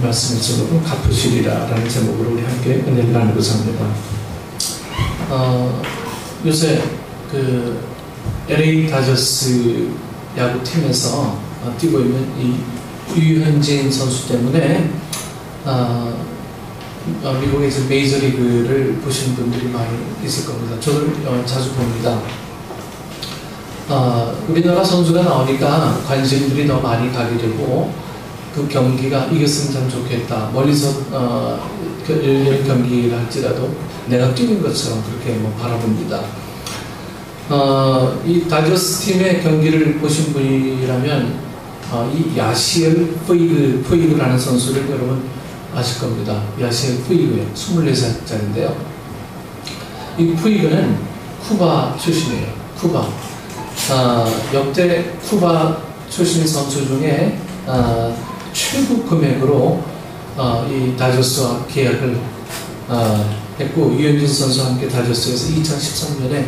말씀을 제목은 갚으시리라라는 제목으로 우리 함께 은혜를 나누고자 합니다. 요새 그 LA 다저스 야구팀에서 뛰고 있는 이 유현진 선수 때문에 미국의 이제 메이저리그를 보시는 분들이 많이 있을 겁니다. 저도 자주 봅니다. 우리나라 선수가 나오니까 관심들이 더 많이 가게 되고, 그 경기가 이겼으면 참 좋겠다. 멀리서 경기를 할지라도 내가 뛰는 것처럼 그렇게 바라봅니다. 이 다저스 팀의 경기를 보신 분이라면 이 야시엘 푸이그라는 선수를 여러분 아실 겁니다. 야시엘 푸이그예요. 24살짜리인데요. 이 푸이그는 쿠바 출신이에요. 쿠바. 역대 쿠바 출신 선수 중에 최고 금액으로 이 다저스와 계약을 했고, 유현진 선수와 함께 다저스에서 2013년에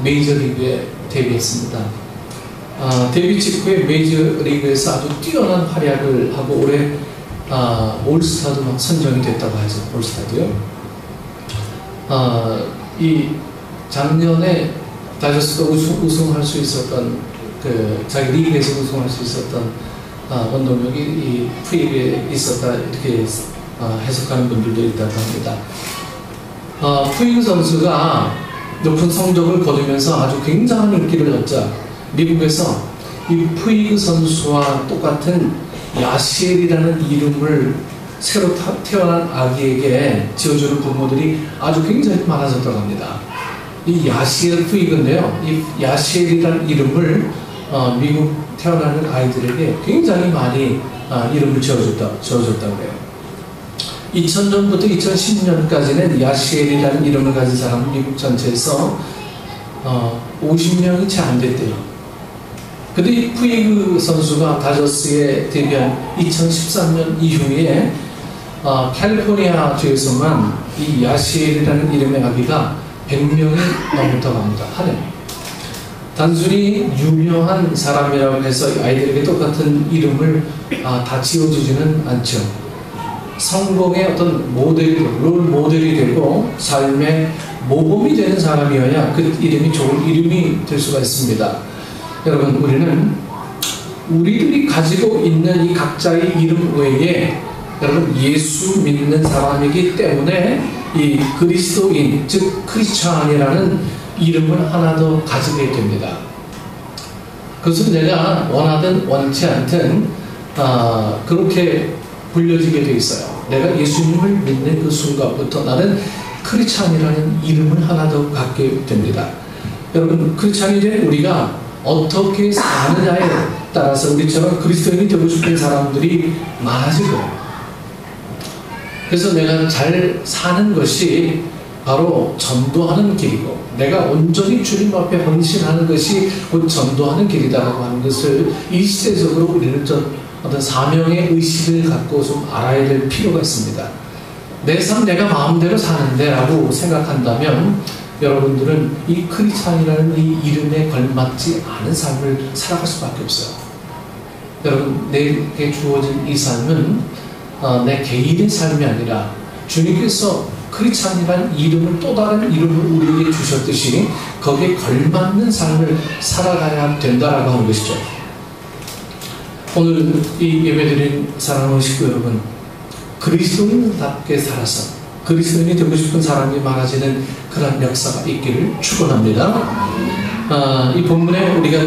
메이저리그에 데뷔했습니다. 데뷔 직후에 메이저리그에서 아주 뛰어난 활약을 하고 올해 올스타도 막 선정이 됐다고 하죠. 올스타도요. 이 작년에 다저스가 우승할 수 있었던, 자기 리그에서 우승할 수 있었던 원동력이 이 푸이그에 있었다, 이렇게 해석하는 분들도 있다고 합니다. 푸이그 선수가 높은 성적을 거두면서 아주 굉장한 인기를 얻자 미국에서 이 푸이그 선수와 똑같은 야시엘이라는 이름을 새로 태어난 아기에게 지어주는 부모들이 아주 굉장히 많아졌다고 합니다. 이 야시엘 푸이그인데요, 이 야시엘이라는 이름을 미국 태어나는 아이들에게 굉장히 많이 이름을 지어줬다고 해요. 2000년부터 2010년까지는 야시엘이라는 이름을 가진 사람은 미국 전체에서 50명이 채 안 됐대요. 근데 이 푸이그 선수가 다저스에 데뷔한 2013년 이후에 캘리포니아 주에서만 이 야시엘이라는 이름의 아기가 100명이 넘었다고 합니다. 한 해. 단순히 유명한 사람이라고 해서 아이들에게 똑같은 이름을 다 지어주지는 않죠. 성공의 어떤 롤 모델이 되고 삶의 모범이 되는 사람이어야 그 이름이 좋은 이름이 될 수가 있습니다. 여러분, 우리는 우리들이 가지고 있는 이 각자의 이름 외에 여러분 예수 믿는 사람이기 때문에 이 그리스도인, 즉 크리스찬이라는 이름을 하나 더 가지게 됩니다. 그것은 내가 원하든 원치 않든 그렇게 불려지게 돼 있어요. 내가 예수님을 믿는 그 순간부터 나는 크리스찬이라는 이름을 하나 더 갖게 됩니다. 여러분, 크리스찬이 된 우리가 어떻게 사느냐에 따라서 우리처럼 그리스도인이 되고 싶은 사람들이 많아질 거예요. 그래서 내가 잘 사는 것이 바로 전도하는 길이고, 내가 온전히 주님 앞에 헌신하는 것이 곧 전도하는 길이다라고 하는 것을 일시적으로 우리는 어떤 사명의 의식을 갖고 좀 알아야 될 필요가 있습니다. 내 삶 내가 마음대로 사는데 라고 생각한다면 여러분들은 이 크리스찬이라는 이 이름에 걸맞지 않은 삶을 살아갈 수밖에 없어요. 여러분, 내게 주어진 이 삶은 내 개인의 삶이 아니라 주님께서 크리스찬이라는 이름을 또 다른 이름을 우리에게 주셨듯이 거기에 걸맞는 삶을 살아가야 된다라고 하는 것이죠. 오늘 이 예배드린 사랑하는 식구 여러분, 그리스도인답게 살아서 그리스도인이 되고 싶은 사람이 많아지는 그런 역사가 있기를 축원합니다. 이 본문에 우리가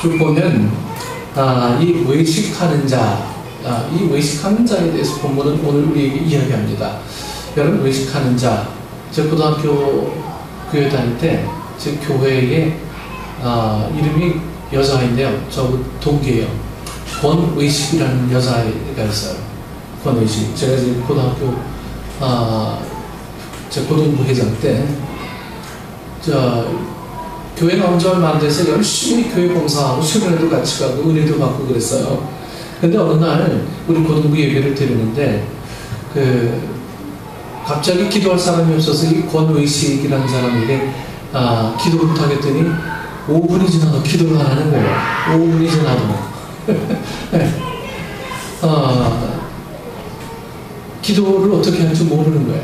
쭉 보면 이 외식하는 자, 이 외식하는 자에 대해서 본문은 오늘 우리에게 이야기합니다. 여러분, 외식하는 자, 제 고등학교 교회 다닐 때 제 교회에 이름이 여자아이인데요, 저 동기예요. 권외식이라는 여자아이가 있어요. 권외식. 제가 이제 고등학교 제 고등부 회장 때 교회 나온 지 얼마 안 돼서 열심히 교회 봉사하고 수련회도 같이 가고 은혜도 받고 그랬어요. 근데 어느 날 우리 고등부 예배를 드리는데 갑자기 기도할 사람이 없어서 이 권외식이라는 사람에게 기도를 부탁했더니 5분이 지나도 기도를 안 하는 거예요. 5분이 지나도. 기도를 어떻게 할지 모르는 거예요.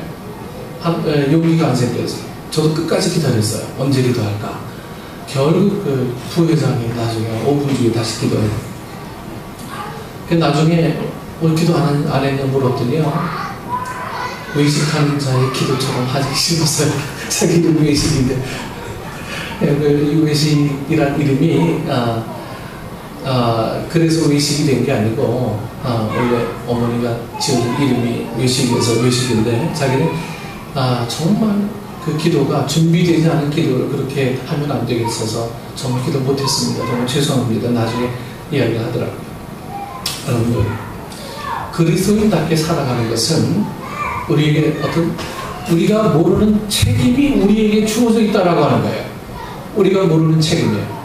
용기가 안 생겨서. 저도 끝까지 기다렸어요. 언제 기도할까? 결국 그 부회장이 나중에 5분 뒤에 다시 기도해요. 나중에 기도 안 했냐 물었더니요. 외식하는 자의 기도처럼 하기 싫었어요. 자기 이름 외식인데. 이 외식이란 이름이 그래서 외식이 된 게 아니고 원래 어머니가 지어준 이름이 외식에서 외식인데 자기는 정말 그 기도가 준비되지 않은 기도를 그렇게 하면 안 되겠어서 정말 기도 못했습니다. 정말 죄송합니다. 나중에 이야기를 하더라고요. 여러분들, 그리스도인답게 살아가는 것은 우리에게 우리가 모르는 책임이 우리에게 주어져 있다라고 하는 거예요. 우리가 모르는 책임이에요.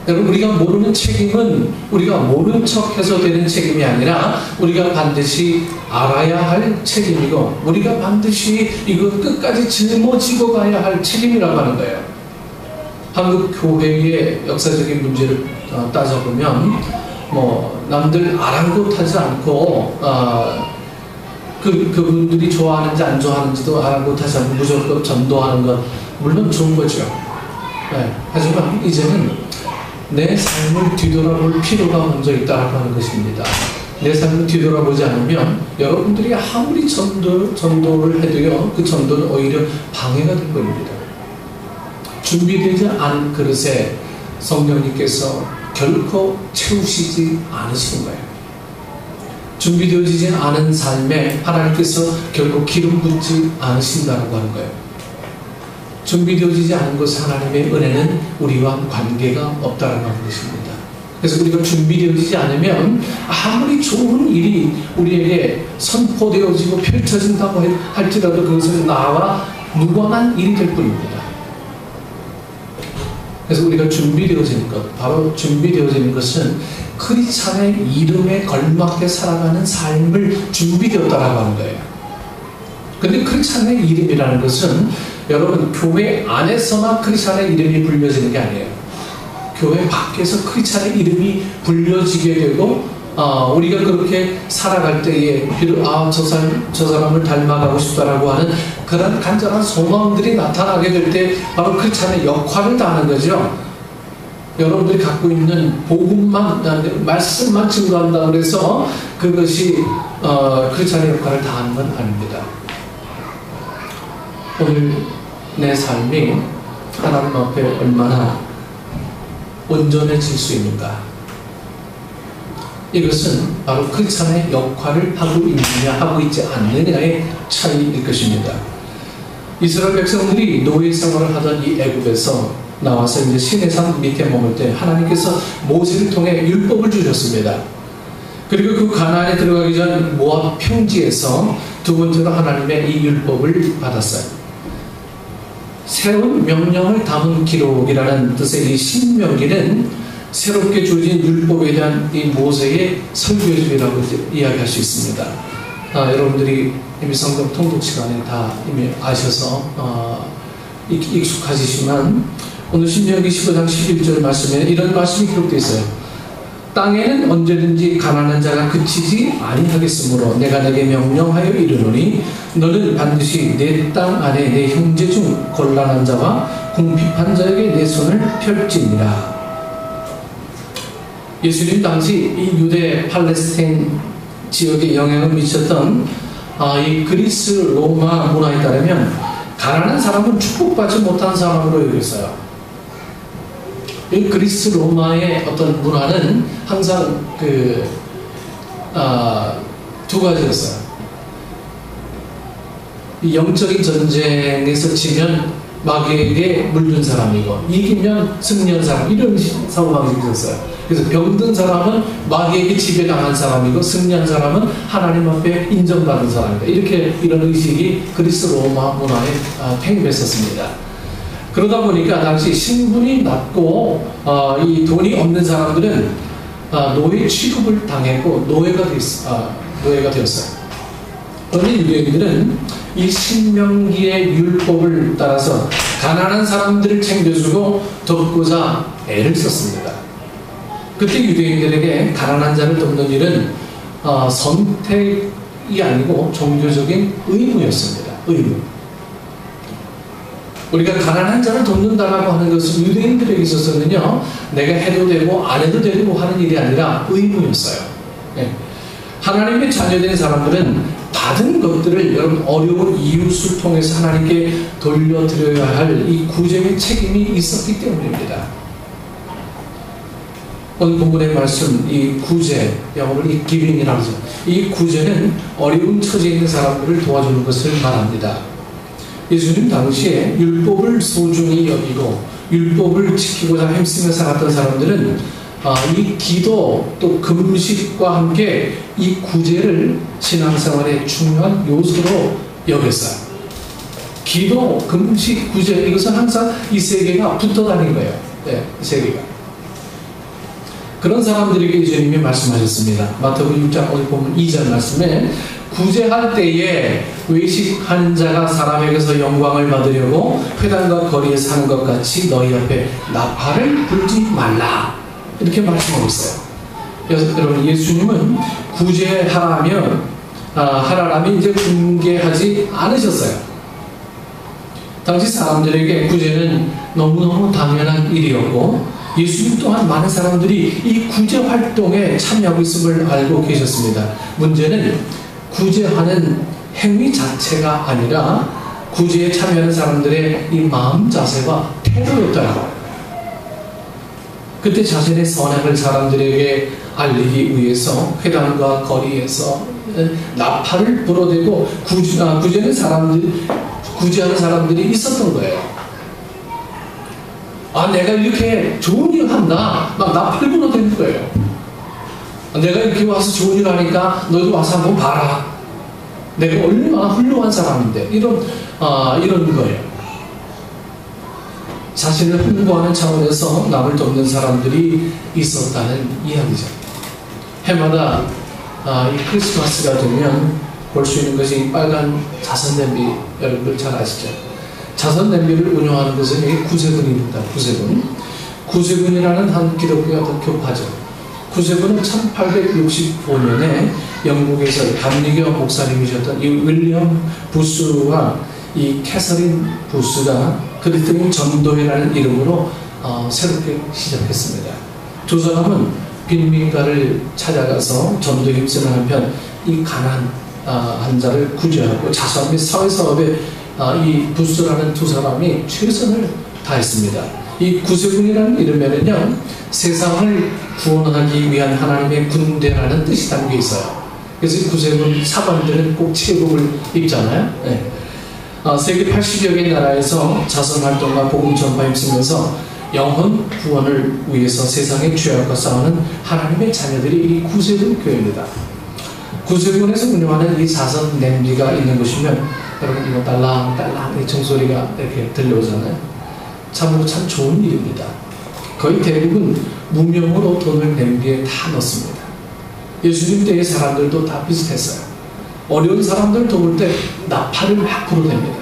여러분, 우리가 모르는 책임은 우리가 모른 척해서 되는 책임이 아니라 우리가 반드시 알아야 할 책임이고 우리가 반드시 이거 끝까지 짊어지고 가야 할 책임이라고 하는 거예요. 한국 교회의 역사적인 문제를 따져보면 남들 아랑곳하지 않고 그분들이 좋아하는지 안 좋아하는지도 아랑곳하지 않고 무조건 전도하는 건 물론 좋은 거죠. 네. 하지만 이제는 내 삶을 뒤돌아볼 필요가 먼저 있다고 하는 것입니다. 내 삶을 뒤돌아보지 않으면 여러분들이 아무리 전도를 해도요, 그 전도는 오히려 방해가 될 겁니다. 준비되지 않은 그릇에 성령님께서 결코 채우시지 않으시는 거예요. 준비되어지지 않은 삶에 하나님께서 결코 기름 붓지 않으신다고 하는 거예요. 준비되어지지 않은 것 하나님의 은혜는 우리와 관계가 없다라고 하는 것입니다. 그래서 우리가 준비되어지지 않으면 아무리 좋은 일이 우리에게 선포되어지고 펼쳐진다고 할지라도 그것은 나와 무관한 일이 될 뿐입니다. 그래서 우리가 준비되어지는 것, 바로 준비되어지는 것은 크리스찬의 이름에 걸맞게 살아가는 삶을 준비되었다라고 하는 거예요. 근데 크리스찬의 이름이라는 것은 여러분, 교회 안에서만 크리스찬의 이름이 불려지는 게 아니에요. 교회 밖에서 크리스찬의 이름이 불려지게 되고 우리가 그렇게 살아갈 때에 저 사람을 닮아가고 싶다라고 하는 그런 간절한 소망들이 나타나게 될 때 바로 크리스찬의 역할을 다하는 거죠. 여러분들이 갖고 있는 복음만, 말씀만 증거한다고 해서 그것이 크리스찬의 역할을 다하는 건 아닙니다. 오늘 내 삶이 하나님 앞에 얼마나 온전해질 수 있는가? 이것은 바로 크리스찬의 역할을 하고 있느냐 하고 있지 않느냐의 차이일 것입니다. 이스라엘 백성들이 노예 생활을 하던 이 애굽에서 나와서 이제 시내산 밑에 머물 때 하나님께서 모세를 통해 율법을 주셨습니다. 그리고 그 가나안에 들어가기 전 모압 평지에서 두 번째로 하나님의 이 율법을 받았어요. 새로운 명령을 담은 기록이라는 뜻의 이 신명기는 새롭게 주어진 율법에 대한 이 모세의 설교집이라고 이야기할 수 있습니다. 여러분들이 이미 성경 통독 시간에 다 이미 아셔서 익숙하시지만 오늘 신명기 15장 11절 말씀에 이런 말씀이 기록되어 있어요. 땅에는 언제든지 가난한 자가 그치지 아니하겠으므로 내가 내게 명령하여 이르노니 너는 반드시 내 땅 안에 내 형제 중 곤란한 자와 궁핍한 자에게 내 손을 펼지니라. 예수님 당시 이 유대 팔레스타인 지역에 영향을 미쳤던 이 그리스 로마 문화에 따르면 가난한 사람은 축복받지 못한 사람으로 여겼어요. 이 그리스 로마의 어떤 문화는 항상 두 가지였어요. 이 영적인 전쟁에서 지면 마귀에게 물든 사람이고 이기면 승리한 사람, 이런 사고방식이 있었어요. 그래서 병든 사람은 마귀에게 지배당한 사람이고 승리한 사람은 하나님 앞에 인정받은 사람이다. 이렇게 이런 의식이 그리스 로마 문화에 팽배했었습니다. 그러다 보니까 당시 신분이 낮고 이 돈이 없는 사람들은 노예 취급을 당했고 노예가 되었어요. 그런데 유대인들은 이 신명기의 율법을 따라서 가난한 사람들을 챙겨주고 돕고자 애를 썼습니다. 그때 유대인들에게 가난한 자를 돕는 일은 선택의 선택이 아니고 종교적인 의무였습니다. 의무. 우리가 가난한 자를 돕는다라고 하는 것은 유대인들에게 있어서는요, 내가 해도 되고 안 해도 되고 하는 일이 아니라 의무였어요. 네. 하나님의 자녀된 사람들은 받은 것들을 여러분 어려운 이웃을 통해서 하나님께 돌려드려야 할 이 구제의 책임이 있었기 때문입니다. 오늘 본문의 말씀, 이 구제, 영어로 이 기빙이라고 하죠. 이 구제는 어려운 처지에 있는 사람들을 도와주는 것을 말합니다. 예수님 당시에 율법을 소중히 여기고 율법을 지키고자 힘쓰며 살았던 사람들은 이 기도 또 금식과 함께 이 구제를 신앙생활의 중요한 요소로 여겼어요. 기도, 금식, 구제, 이것은 항상 이 세 개가 붙어 다닌 거예요. 네, 이 세 개가. 그런 사람들에게 예수님이 말씀하셨습니다. 마태복음 6장 어디 보면 2절 말씀에 구제할 때에 외식하는 자가 사람에게서 영광을 받으려고 회당과 거리에 사는 것 같이 너희 앞에 나팔을 불지 말라. 이렇게 말씀하고 있어요. 그래서 여러분 예수님은 구제하라면 이제 공개하지 않으셨어요. 당시 사람들에게 구제는 너무너무 당연한 일이었고 예수님 또한 많은 사람들이 이 구제 활동에 참여하고 있음을 알고 계셨습니다. 문제는 구제하는 행위 자체가 아니라 구제에 참여하는 사람들의 이 마음 자세가 태도였더라고요. 그때 자신의 선행을 사람들에게 알리기 위해서 회당과 거리에서 나팔을 불어대고 구제하는 사람들이 있었던 거예요. 내가 이렇게 좋은 일 한다. 막 나팔 불어대는 거예요. 내가 이렇게 와서 좋은 일 하니까 너도 와서 한번 봐라. 내가 얼마나 훌륭한 사람인데. 이런 거예요. 자신을 홍보하는 차원에서 남을 돕는 사람들이 있었다는 이야기죠. 해마다 이 크리스마스가 되면 볼 수 있는 것이 빨간 자선 냄비, 여러분들 잘 아시죠? 자선 냄비를 운영하는 것은 구세군입니다. 구세군이라는 한 기독교가 더 교파죠. 구세군은 1865년에 영국에서 감리교 목사님이셨던 이 윌리엄 부스와 이 캐서린 부스가 그리스도인 전도회라는 이름으로 새롭게 시작했습니다. 두 사람은 빈민가를 찾아가서 전도에 힘쓰는 한편 이 가난한 자를 구제하고 자선 및 사회사업에 이 부스라는 두 사람이 최선을 다했습니다. 이 구세군이라는 이름에는요, 세상을 구원하기 위한 하나님의 군대라는 뜻이 담겨 있어요. 그래서 구세군 사관들은 꼭 체복을 입잖아요. 네. 세계 80여 개 나라에서 자선활동과 복음 전파에 힘쓰면서 영혼 구원을 위해서 세상의 죄악과 싸우는 하나님의 자녀들이 이 구세군 교회입니다. 구세군에서 운영하는 이 자선 냄비가 있는 곳이면 여러분 이거 딸랑딸랑 이 종소리가 이렇게 들려오잖아요. 참으로 참 좋은 일입니다. 거의 대부분 무명으로 돈을 냄비에 다 넣습니다. 예수님 때의 사람들도 다 비슷했어요. 어려운 사람들 도울 때 나팔을 막 불어댑니다.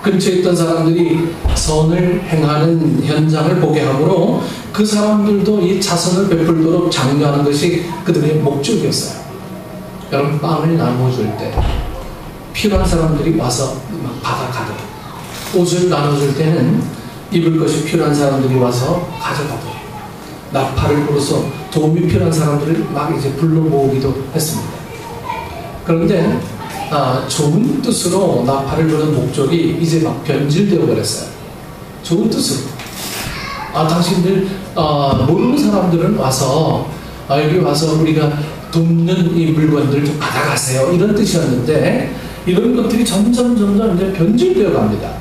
근처에 있던 사람들이 선을 행하는 현장을 보게 하므로 그 사람들도 이 자선을 베풀도록 장려하는 것이 그들의 목적이었어요. 여러분 빵을 나눠줄 때 필요한 사람들이 와서 막 받아가더라. 옷을 나눠줄 때는 입을 것이 필요한 사람들이 와서 가져가더라. 나팔을 불어서 도움이 필요한 사람들을 막 이제 불러 모으기도 했습니다. 그런데 좋은 뜻으로 나팔을 부는 목적이 이제 막 변질되어 버렸어요. 좋은 뜻으로. 당신들 모르는 사람들은 와서 여기 와서 우리가 돕는 이 물건들 좀 받아가세요. 이런 뜻이었는데 이런 것들이 점점 이제 변질되어 갑니다.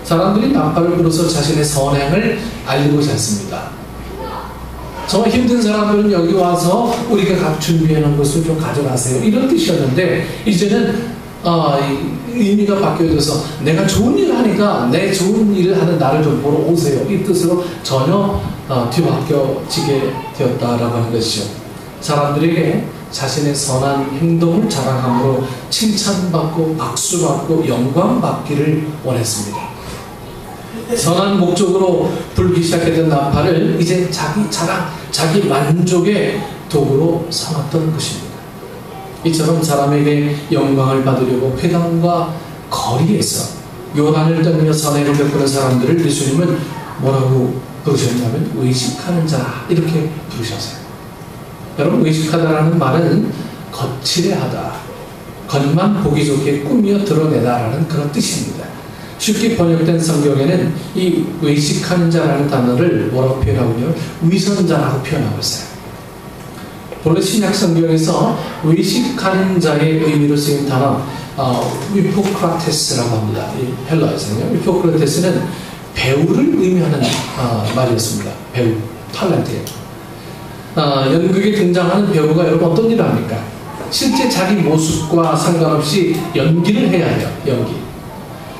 사람들이 나팔을 불어서 자신의 선행을 알리고자 했습니다. 정말 힘든 사람들은 여기 와서 우리가 각 준비해 놓은 것을 좀 가져가세요. 이런 뜻이었는데 이제는 의미가 바뀌어져서 내가 좋은 일을 하니까 내 좋은 일을 하는 나를 좀 보러 오세요. 이 뜻으로 전혀 뒤바뀌어지게 되었다라고 하는 것이죠. 사람들에게 자신의 선한 행동을 자랑함으로 칭찬받고 박수받고 영광받기를 원했습니다. 선한 목적으로 불기 시작했던 나팔을 이제 자기 자랑, 자기 만족의 도구로 삼았던 것입니다. 이처럼 사람에게 영광을 받으려고 회당과 거리에서 요란을 떠며 선행을 베푸는 사람들을 예수님은 뭐라고 부르셨냐면 외식하는 자 이렇게 부르셨어요. 여러분, 외식하다라는 말은 거칠해하다, 겉만 보기 좋게 꾸며 드러내다라는 그런 뜻입니다. 쉽게 번역된 성경에는 이 외식하는 자라는 단어를 뭐라고 표현하고요? 위선자라고 표현하고 있어요. 본래 신약 성경에서 외식하는 자의 의미로 쓰인 단어 위포크라테스라고 합니다. 이 헬라에서는요. 위포크라테스는 배우를 의미하는 말이었습니다. 배우, 탤런트예요. 연극에 등장하는 배우가 여러분 어떤 일을 합니까? 실제 자기 모습과 상관없이 연기를 해야 해요. 연기.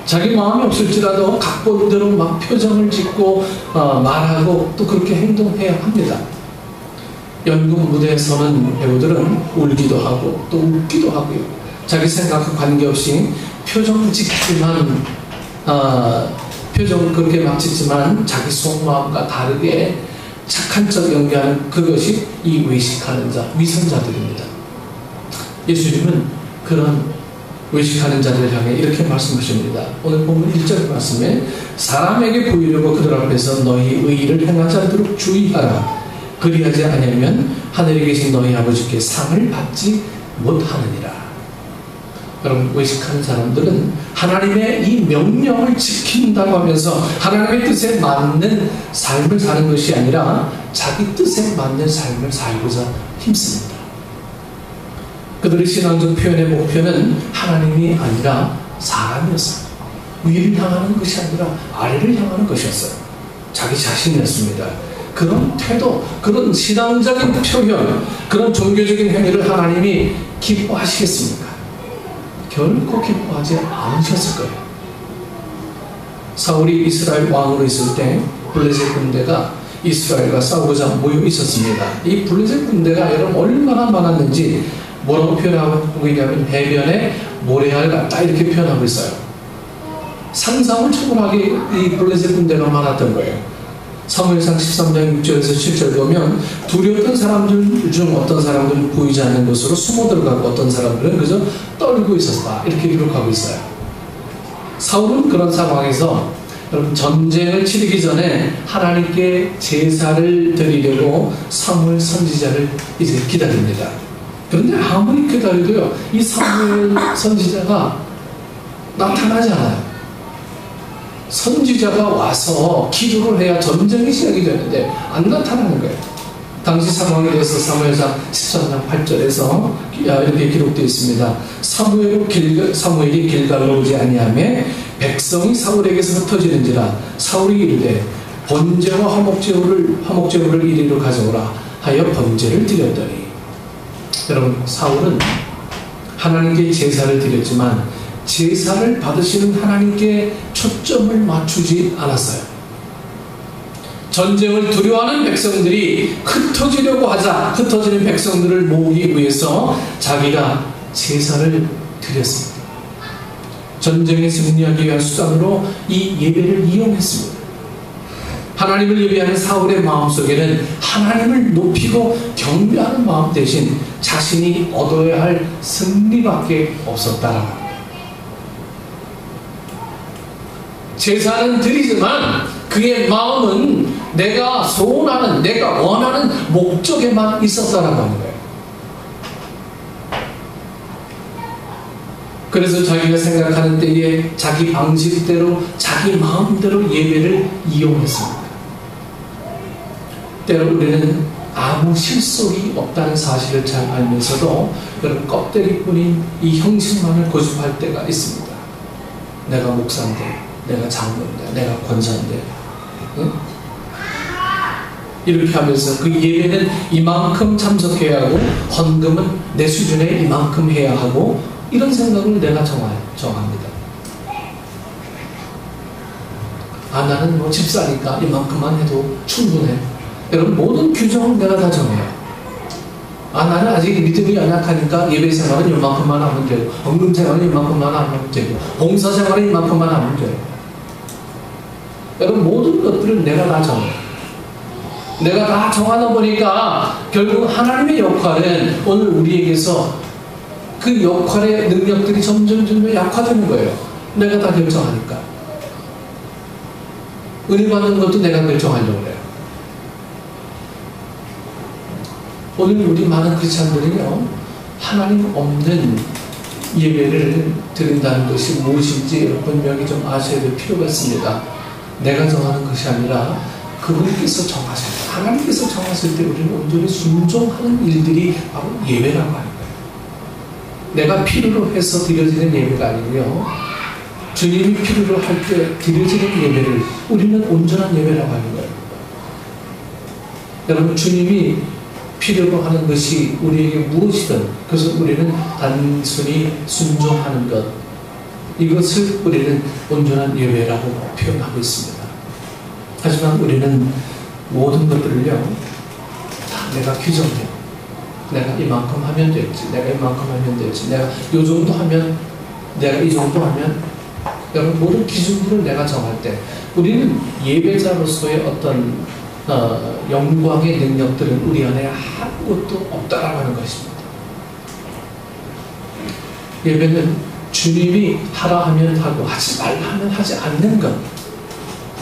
자기 마음이 없을지라도 각본대로 막 표정을 짓고 말하고 또 그렇게 행동해야 합니다. 연극 무대에 서는 배우들은 울기도 하고 또 웃기도 하고요. 자기 생각과 관계없이 표정 짓지만 표정 그렇게 막 짓지만 자기 속마음과 다르게 착한 척 연기하는 그것이 이 외식하는 자, 위선자들입니다. 예수님은 그런 외식하는 자들을 향해 이렇게 말씀하십니다. 오늘 본문 1절 말씀에 사람에게 보이려고 그들 앞에서 너희 의의를 행하지 않도록 주의하라. 그리하지 않으면 하늘에 계신 너희 아버지께 상을 받지 못하느니라. 여러분, 외식하는 사람들은 하나님의 이 명령을 지킨다고 하면서 하나님의 뜻에 맞는 삶을 사는 것이 아니라 자기 뜻에 맞는 삶을 살고자 힘씁니다. 그들의 신앙적 표현의 목표는 하나님이 아니라 사람이었습니다. 위를 향하는 것이 아니라 아래를 향하는 것이었어요. 자기 자신이었습니다. 그런 태도, 그런 신앙적인 표현, 그런 종교적인 행위를 하나님이 기뻐하시겠습니까? 결코 기뻐하지 않으셨을 거예요. 사울이 이스라엘 왕으로 있을 때 블레셋 군대가 이스라엘과 싸우고자 모여 있었습니다. 이 블레셋 군대가 여러분 얼마나 많았는지 뭐라고 표현하고 있냐면 해변에 모래알 같다 이렇게 표현하고 있어요. 상상을 초월하게 이 블레셋 군대가 많았던 거예요. 사무엘상 13장 6절에서 7절 보면 두려웠던 사람들 중 어떤 사람들은 보이지 않는 곳으로 숨어 들어가고 어떤 사람들은 그저 떨고 있었다 이렇게 기록하고 있어요. 사울은 그런 상황에서 여러분 전쟁을 치르기 전에 하나님께 제사를 드리려고 사무엘 선지자를 이제 기다립니다. 그런데 아무리 기다려도요 이 사무엘 선지자가 나타나지 않아요. 선지자가 와서 기도를 해야 전쟁이 시작이 되는데 안 나타나는 거예요. 당시 상황에 대해서 사무엘상 13장 8절에서 이렇게 기록되어 있습니다. 사무엘이 길갈로 오지 아니하며 백성이 사울에게서 흩어지는지라 사울이 이르되 번제와 화목제물을 이리로 가져오라 하여 번제를 드렸더니. 여러분, 사울은 하나님께 제사를 드렸지만 제사를 받으시는 하나님께 초점을 맞추지 않았어요. 전쟁을 두려워하는 백성들이 흩어지려고 하자 흩어지는 백성들을 모으기 위해서 자기가 제사를 드렸습니다. 전쟁에 승리하기 위한 수단으로 이 예배를 이용했습니다. 하나님을 예배하는 사울의 마음속에는 하나님을 높이고 경배하는 마음 대신 자신이 얻어야 할 승리밖에 없었다라는 겁니다. 제사는 드리지만 그의 마음은 내가 소원하는, 내가 원하는 목적에만 있었다라고 하는 거예요. 그래서 자기가 생각하는 때에 자기 방식대로, 자기 마음대로 예배를 이용했습니다. 때로 우리는 아무 실속이 없다는 사실을 잘 알면서도 그런 껍데기뿐인 이 형식만을 고집할 때가 있습니다. 내가 목사인데, 내가 장로인데, 내가 권사인데, 응? 이렇게 하면서 그 예배는 이만큼 참석해야 하고 헌금은 내 수준에 이만큼 해야 하고 이런 생각을 내가 정합니다. 나는 뭐 집사니까 이만큼만 해도 충분해. 여러분, 모든 규정은 내가 다 정해요. 나는 아직 믿음이 연약하니까 예배 생활은 이만큼만 하면 되고 헌금 생활은 이만큼만 하면 되고 봉사 생활은 이만큼만 하면 돼요. 여러분, 모든 것들은 내가 다 정해요. 내가 다 정하다 보니까 결국 하나님의 역할은 오늘 우리에게서 그 역할의 능력들이 점점 약화되는 거예요. 내가 다 결정하니까. 은혜 받는 것도 내가 결정하려고 해요. 오늘 우리 많은 크리스찬들이요, 하나님 없는 예배를 드린다는 것이 무엇인지 분명히 좀 아셔야 될 필요가 있습니다. 내가 정하는 것이 아니라 그분께서 정하실 때, 하나님께서 정하실 때 우리는 온전히 순종하는 일들이 바로 예배라고 하는 거예요. 내가 필요로 해서 드려지는 예배가 아니고요, 주님이 필요로 할 때 드려지는 예배를 우리는 온전한 예배라고 하는 거예요. 여러분, 주님이 필요로 하는 것이 우리에게 무엇이든 그래서 우리는 단순히 순종하는 것, 이것을 우리는 온전한 예배라고 표현하고 있습니다. 하지만 우리는 모든 것들을요, 다 내가 규정해요. 내가 이만큼 하면 됐지, 내가 이만큼 하면 됐지, 내가 이 정도 하면, 내가 이 정도 하면, 여러분, 모든 기준들을 내가 정할 때 우리는 예배자로서의 어떤 영광의 능력들은 우리 안에 아무것도 없다라고 하는 것입니다. 예배는 주님이 하라 하면 하고 하지 말라 하면 하지 않는 것,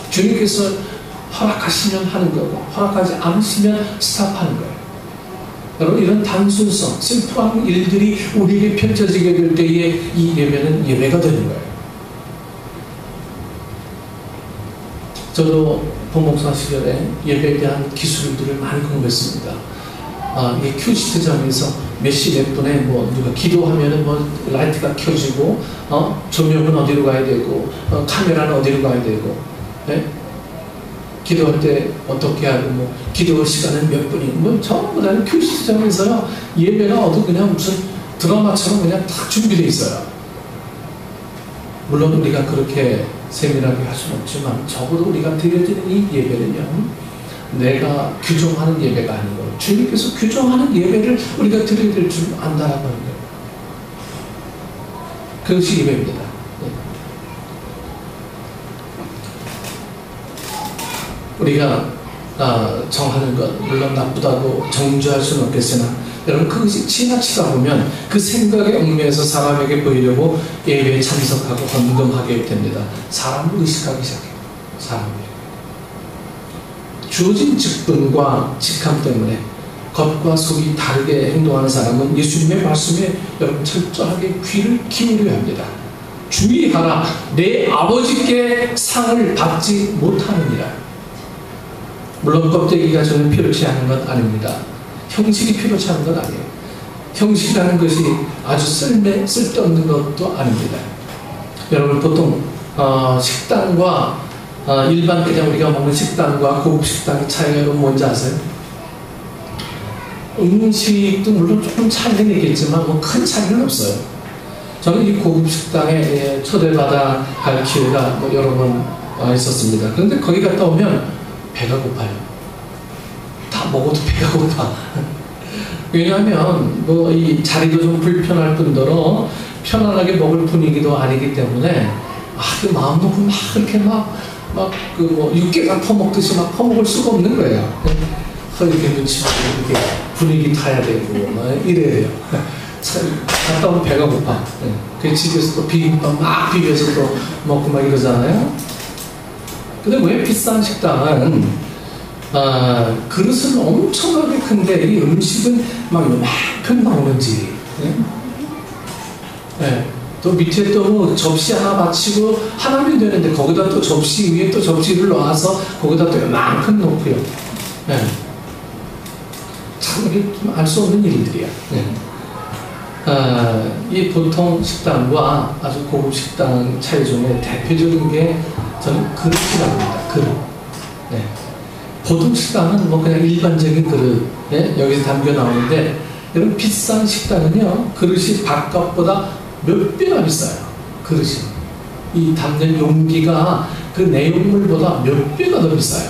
주님께서 허락하시면 하는 거고 허락하지 않으시면 스탑하는 거예요. 여러분, 이런 단순성, 심플한 일들이 우리에게 펼쳐지게 될 때에 이 예배는 예배가 되는 거예요. 저도 부목사 시절에 예배에 대한 기술들을 많이 공부했습니다. 이 큐시트장에서 몇 시 몇 분에 뭐 누가 기도하면은 뭐 라이트가 켜지고, 조명은 어디로 가야 되고, 카메라는 어디로 가야 되고, 네? 기도할 때 어떻게 하고, 뭐 기도 시간은 몇 분이고, 뭐 전부 다 큐시트장에서요, 예배가 어디 그냥 무슨 드라마처럼 그냥 다 준비되어 있어요. 물론 우리가 그렇게 세밀하게 할 수는 없지만 적어도 우리가 드려지는 이 예배는요, 내가 규정하는 예배가 아니고 주님께서 규정하는 예배를 우리가 드려야 될 줄 안다라고 하는 거예요. 그것이 예배입니다. 우리가 정하는 것, 물론 나쁘다고 정죄할 수는 없겠으나 여러분, 그것이 지나치다 보면 그 생각에 얽매여서 사람에게 보이려고 예배에 참석하고 헌금하게 됩니다. 사람을 의식하기 시작해요. 사람을. 주어진 직분과 직함 때문에 겉과 속이 다르게 행동하는 사람은 예수님의 말씀에 여러분 철저하게 귀를 기울여야 합니다. 주의하라, 내 아버지께 상을 받지 못하느니라. 물론 껍데기가 저는 필요치 않은 건 아닙니다. 형식이 필요치 않은 건 아니에요. 형식이라는 것이 아주 쓸데없는 것도 아닙니다. 여러분, 보통 식당과 일반 그냥 우리가 먹는 식당과 고급 식당의 차이가 뭔지 아세요? 음식도 물론 조금 차이는 있겠지만 뭐 큰 차이는 없어요. 저는 이 고급 식당에 초대받아 갈 기회가 뭐 여러 번 있었습니다. 그런데 거기 갔다 오면 배가 고파요. 다 먹어도 배가 고파. 왜냐하면 뭐 이 자리도 좀 불편할 뿐더러 편안하게 먹을 분위기도 아니기 때문에 그 마음 놓고 막 그렇게 막 그 뭐 육개장 퍼먹듯이 막 퍼먹을 수가 없는 거예요. 이렇게 눈치 보고 이렇게 분위기 타야 되고 막 이래요. 갔다 오면 배가 고파. 그 집에서 또 비빔밥 막 비벼서 또 먹고 막 이러잖아요. 근데 왜 비싼 식당은 그릇은 엄청나게 큰데 이 음식은 막 요만큼 나오는지, 또 밑에 또 뭐 접시 하나 받치고 하나면 되는데 거기다 또 접시 위에 또 접시를 놔서 거기다 또 요만큼 놓고요. 참 이게 좀 알 수 없는 일들이야. 이 보통 식당과 아주 고급 식당 차이 중에 대표적인 게 저는 그릇이라고 합니다. 그릇. 보통 식당은 뭐 그냥 일반적인 그릇, 여기서 담겨 나오는데, 여러분, 비싼 식당은요, 그릇이 바깥보다 몇 배나 비싸요. 그릇이. 이 담는 용기가 그 내용물보다 몇 배가 더 비싸요.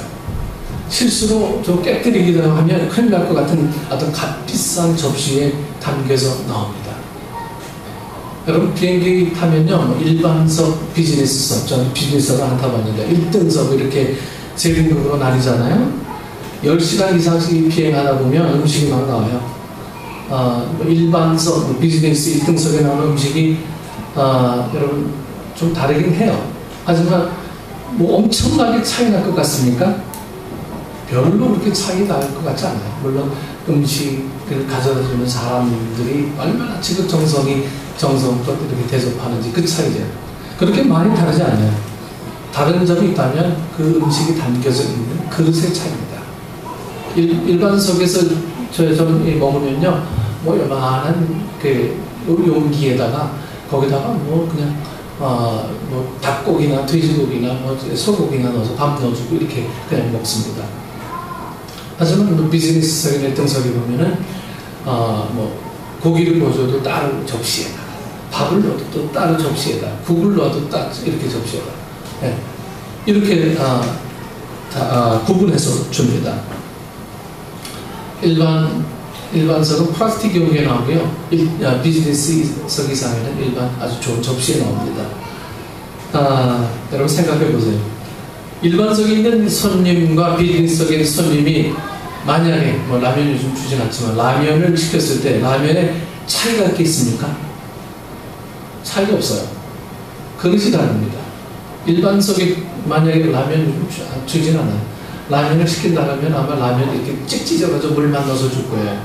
실수로 좀 깨뜨리기도 하면 큰일 날 것 같은 어떤 값비싼 접시에 담겨서 나옵니다. 여러분, 비행기 타면요, 일반석, 비즈니스석, 저는 비즈니스석을 안 타봤는데 1등석 이렇게 세 등급으로 나뉘잖아요. 10시간 이상씩 비행하다 보면 음식이 막 나와요. 일반석, 비즈니스 1등석에 나오는 음식이 여러분 좀 다르긴 해요. 하지만 뭐 엄청나게 차이 날 것 같습니까? 별로 그렇게 차이 날 것 같지 않아요. 물론 음식을 가져다 주는 사람들이 얼마나 지극정성껏 이렇게 대접하는지 그 차이죠. 그렇게 많이 다르지 않아요. 다른 점이 있다면 그 음식이 담겨져 있는 그릇의 차이입니다. 일반석에서 좀 먹으면요, 뭐 요만한 그 용기에다가 거기다가 뭐 그냥 뭐 닭고기나 돼지고기나 뭐 소고기나 넣어서 밥 넣어주고 이렇게 그냥 먹습니다. 하지만 뭐 비즈니스석이나 1등석에 보면은 뭐 고기를 넣어줘도 따로 접시에다, 밥을 넣어도 또 따로 접시에다, 국을 넣어도 따로 이렇게 접시에다, 네. 이렇게 구분해서 줍니다. 일반석은 플라스틱 용기에 나오고요. 비즈니스석 이상에는 일반 아주 좋은 접시에 나옵니다. 여러분 생각해 보세요. 일반석에 있는 손님과 비즈니스석에 있는 손님이 만약에 뭐 라면 요즘 주진 않지만 라면을 시켰을 때 라면에 차이가 있겠습니까? 차이가 없어요. 그릇이 다릅니다. 일반석에 만약에 라면 주진 않아요. 라면을 시킨다면 아마 라면 이렇게 찍 찢어가지고 물만 넣어서 줄 거예요.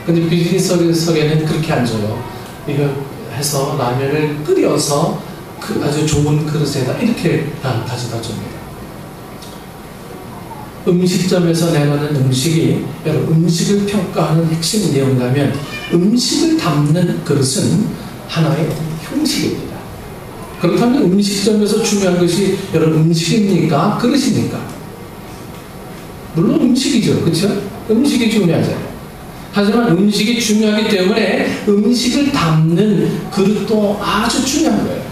근데 비즈니스석에는 그렇게 안 줘요. 이거 해서 라면을 끓여서 그 아주 좋은 그릇에다 이렇게 가져다 줍니다. 음식점에서 내놓는 음식이 여러분 음식을 평가하는 핵심 내용이라면 음식을 담는 그릇은 하나의 형식입니다. 그렇다면 음식점에서 중요한 것이 여러분 음식입니까? 그릇입니까? 물론 음식이죠. 그렇죠? 음식이 중요하잖아요. 하지만 음식이 중요하기 때문에 음식을 담는 그릇도 아주 중요한 거예요.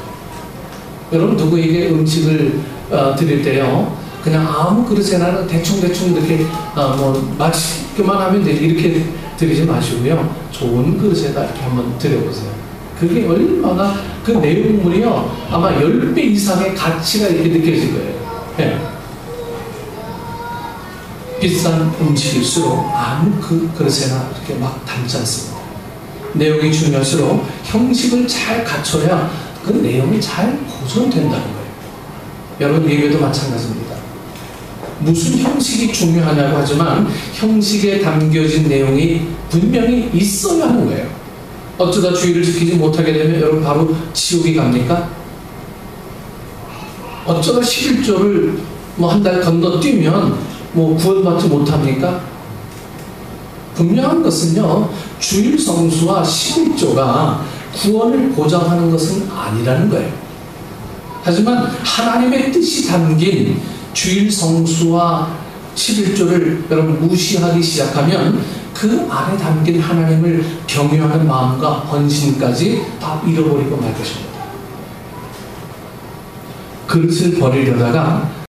여러분 누구에게 음식을 드릴 때요, 그냥 아무 그릇에나 대충 이렇게 뭐 맛있게만 하면 되지 이렇게 드리지 마시고요, 좋은 그릇에다 이렇게 한번 드려보세요. 그게 얼마나 그 내용물이요 아마 10배 이상의 가치가 이렇게 느껴질 거예요. 네. 비싼 음식일수록 아무 그 그릇에나 이렇게 막 담지 않습니다. 내용이 중요할수록 형식을 잘 갖춰야 그 내용이 잘 보존된다는 거예요. 여러분 예배도 마찬가지입니다. 무슨 형식이 중요하냐고 하지만 형식에 담겨진 내용이 분명히 있어야 하는 거예요. 어쩌다 주의를 지키지 못하게 되면 여러분 바로 지옥이 갑니까? 어쩌다 11조를 뭐 한 달 건너뛰면 뭐 구원받지 못합니까? 분명한 것은요, 주일 성수와 11조가 구원을 보장하는 것은 아니라는 거예요. 하지만 하나님의 뜻이 담긴 주일 성수와 11조를 여러분 무시하기 시작하면 그 안에 담긴 하나님을 경외하는 마음과 헌신까지 다 잃어버리고 말 것입니다. 그릇을 버리려다가